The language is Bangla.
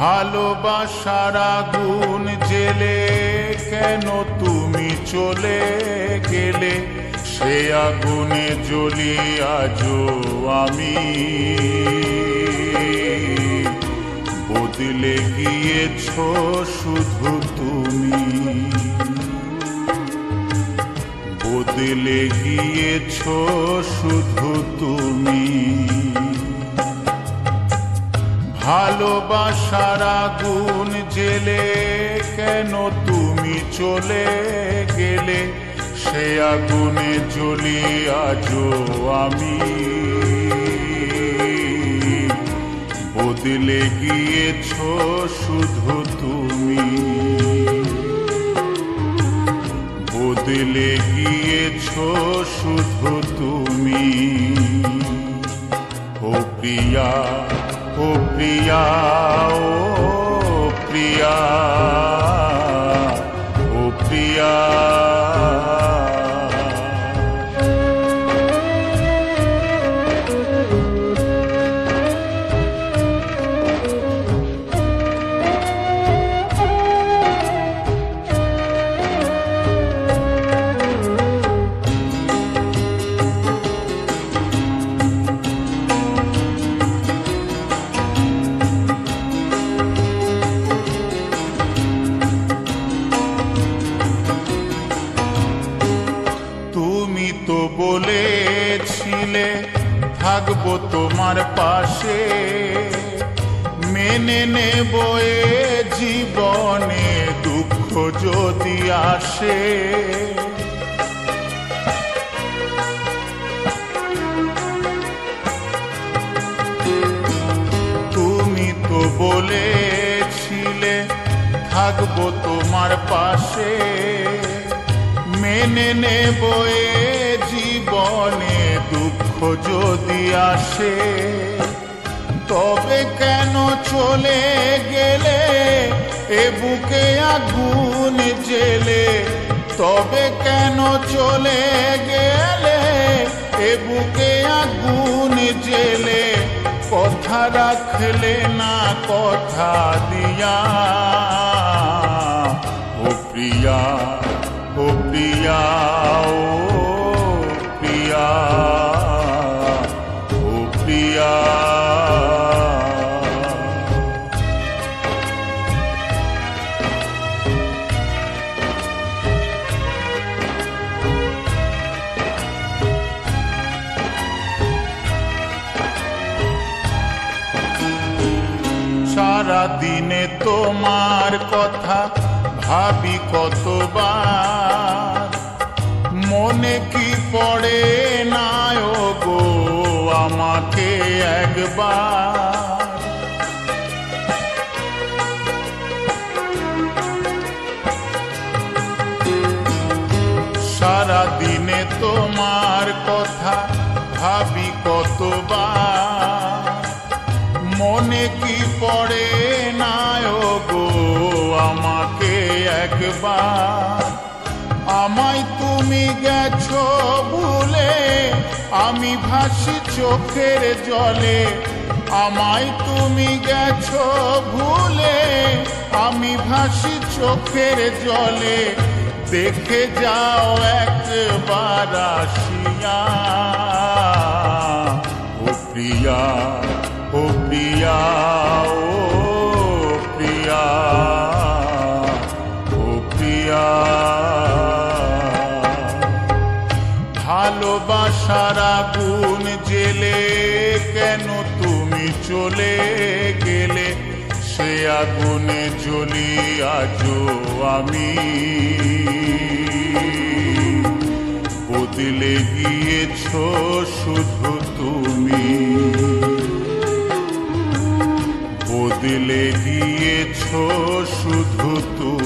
ভালোবাসার আগুন জেলে কেন তুমি চলে গেলে, সে আগুনে জ্বলি আজও আমি। বদলে গিয়েছ শুধু তুমি, বদলে গিয়েছ শুধু তুমি। ভালোবাসার আগুন জেলে কেন তুমি চলে গেলে, সে আগুনে জ্বলি আজও আমি। বদলে গিয়েছ শুধু তুমি, বদলে গিয়েছ শুধু তুমি। ও প্রিয়া, ও প্রিয়া, ও প্রিয়া, ও প্রিয়া। তুমি তো বলেছিলে থাকবো তোমার পাশে, মেনে নেব এ জীবনে দুঃখ যদি আসে। তুমি তো বলেছিলে থাকবো তোমার পাশে, মেনে নেব এ জীবনে দুঃখ যদি আসে। তবে কেন চলে গেলে এ বুকে আগুন জেলে, তবে কেন চলে গেলে এ বুকে আগুন জেলে। কথা রাখলে না কথা দিয়া, ও প্রিয়া, ও প্রিয়া, ও প্রিয়া, ও প্রিয়া। সারা দিনে তোমার কথা ভাবি কতবার, মনে কি পড়ে না ও গো আমাকে একবার। সারা দিনে তোমার কথা ভাবি কতবার, মনে কি পড়ে না ও গো আমাকে একবার। আমায় তুমি গেছো ভুলে, আমি ভাসি চোখের জলে। আমায় তুমি গেছো ভুলে, আমি ভাসি চোখের জলে। দেখে যাও একবার আসিয়া, ও প্রিয়া, ও প্রিয়া, ও প্রিয়া, ও প্রিয়া। ভালোবাসার আগুন জেলে কেন তুমি চলে গেলে, সে আগুনে জ্বলি আজও আমি। বদলে গিয়েছ শুধু তুমি, বদলে গিয়েছ শুধু তুমি।